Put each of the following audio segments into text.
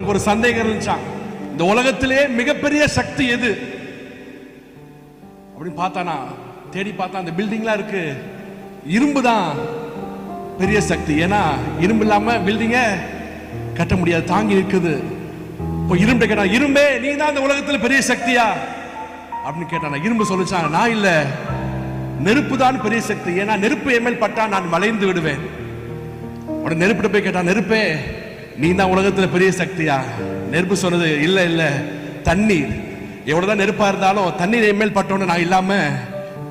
ஒரு சந்தேகம் இருந்துச்சான், இந்த உலகத்திலே மிகப்பெரிய சக்தி எது அப்படின்னு பார்த்தானா, தேடி பார்த்தா அந்த பில்டிங்லாம் இருக்கு, இரும்பு தான் பெரிய சக்தி. ஏன்னா இரும்பு இல்லாம பில்டிங்க கட்ட முடியாது, தாங்கி இருக்குது. இப்போ இரும்பு கேட்டா, இரும்பே நீ தான் இந்த உலகத்தில் பெரிய சக்தியா அப்படின்னு கேட்டானா, இரும்பு சொல்லிச்சான், நான் இல்ல, நெருப்பு தான் பெரிய சக்தி. ஏன்னா நெருப்பு எம்எல் பட்டா நான் வளைந்து விடுவேன். உடனே நெருப்பு போய் கேட்டா, நெருப்பே நீ தான் உலகத்தில் பெரிய சக்தியா? நெருப்பு சொன்னது, இல்ல இல்ல, தண்ணீர் எவ்வளவுதான் நெருப்பா இருந்தாலும் தண்ணீர் எம்எல் பட்டோன்னு நான் இல்லாம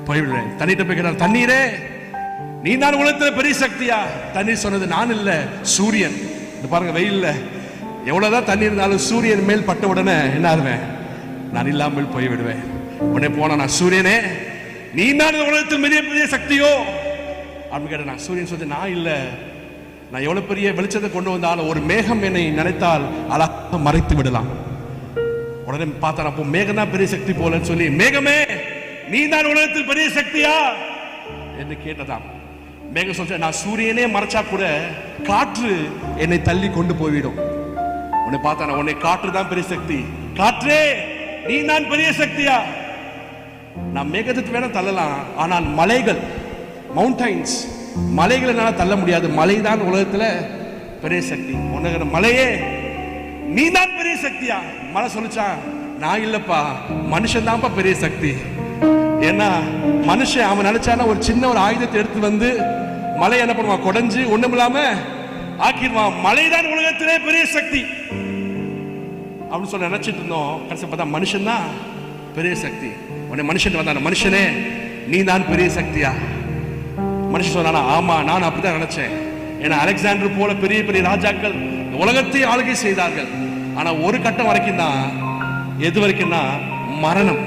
போய்விடுவேன். தண்ணீர் போய் கேட்டா, தண்ணீரே நீ தான் உலகத்தில் பெரிய சக்தியா? தண்ணீர் சொன்னது, நான் இல்ல, சூரியன். இந்த பாருங்க, வெயில்ல எவ்வளவுதான் தண்ணீர் இருந்தாலும் சூரியன் மேல் பட்ட உடனே என்ன ஆகுவேன்? நான் இல்லாமல் போய்விடுவேன். உடனே போனா, நான் சூரியனே நீ தான் உலகத்தில் பெரிய பெரிய சக்தியோ அப்படின்னு கேட்டேன். நான் சூரியன் சொல்றது, நான் இல்ல, நான் எவ்வளவு பெரிய வெளிச்சத்தை கொண்டு வந்தாலும் ஒரு மேகம் என்னை நினைத்தால் அழகாக மறைத்து விடலாம். உடனே பார்த்தா, அப்போ மேகம் தான் பெரிய சக்தி போலன்னு சொல்லி, மேகமே நீ தான் உலகத்தில் பெரிய சக்தியா என்று கேட்டதான். மேகம் சொல்ற, நான் சூரியனே மறைச்சா கூட காற்று என்னை தள்ளி கொண்டு போய்விடும். உன்னை பார்த்தா, உன்னை காற்று தான் பெரிய சக்தி, காற்றே நீ தான் பெரிய சக்தியா? நான் மேகத்துக்கு வேணா தள்ளலாம், ஆனால் மலைகள், மவுண்டைன்ஸ், மலைகளை என்னால தள்ள முடியாது. மலைதான் உலகத்துல பெரிய சக்தி. உனக்கு மலையே நீ தான் பெரிய சக்தியா? மலை சொல்லிச்சா, நான் இல்லப்பா, மனுஷன் தான்ப்பா பெரிய சக்தி. ஏன்னா மனுஷன் அவன் நினைச்சானா ஒரு சின்ன ஒரு ஆயுதத்தை எடுத்து வந்து மலை என்ன பண்ணுவான், குடைஞ்சு ஒண்ணும் இல்லாம ஆக்கிடுவான். மலைதான் உலகத்திலே பெரிய சக்தி அப்படின்னு சொல்லி நினைச்சிட்டு இருந்தோம். கடைசி பார்த்தா மனுஷன் தான் பெரிய சக்தி. உடனே மனுஷன் வந்தான், மனுஷனே நீ தான் பெரிய சக்தியா? மனுஷன் சொன்னா, ஆமா நான் அப்படிதான் நினைச்சேன். ஏன்னா அலெக்சாண்டர் போல பெரிய பெரிய ராஜாக்கள் உலகத்தை ஆளுகை செய்தார்கள். ஆனா ஒரு கட்டம் வரைக்கும் தான், எது வரைக்கும் தான், மரணம்.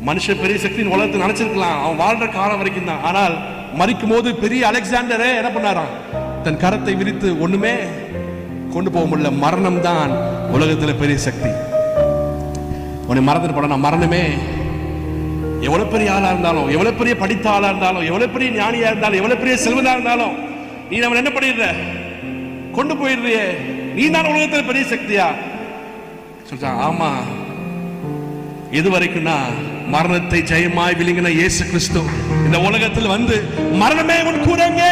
மனுஷன் பெரிய சக்தி உலகத்தை நினைச்சிருக்கலாம், அவன் வாழ்ற காலம் வரைக்கும் தான். ஆனால் மரிக்கும் போது பெரிய அலெக்சாண்டரே என்ன பண்ணாராம், தன் கரத்தை விரித்து ஒண்ணுமே கொண்டு போக முடியல. மரணம் தான் உலகத்துல பெரிய சக்தி. உன்னை மறந்துட்டு போனா, மரணமே எவ்வளவு பெரிய ஆளா இருந்தாலும், எவ்வளவு பெரிய படித்த ஆளா இருந்தாலும், எவ்வளவு பெரிய ஞானியா இருந்தாலும், எவ்வளவு பெரிய செல்வதா இருந்தாலும், நீ நம்ம என்ன பண்ணிடுற, கொண்டு போயிடுறியே, நீ தான் உலகத்தில் பெரிய சக்தியா? சொல்றான், ஆமா. எது வரைக்கும்னா, மரணத்தை ஜெயமாய் விழுங்கின இயேசு கிறிஸ்து இந்த உலகத்தில் வந்து, மரணமே உன் கூறங்க,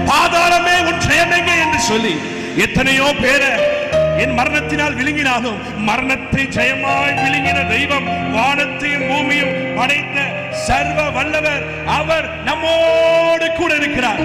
பாதாளமே உன் ஜெயமெங்க என்று சொல்லி எத்தனையோ பேரை என் மரணத்தினால் விழுங்கினாலும் மரணத்தை ஜெயமாய் விழுங்கின தெய்வம், வானத்தையும் பூமியும் படைத்த சர்வ வல்லவர், அவர் நம்மோடு கூட இருக்கிறார்.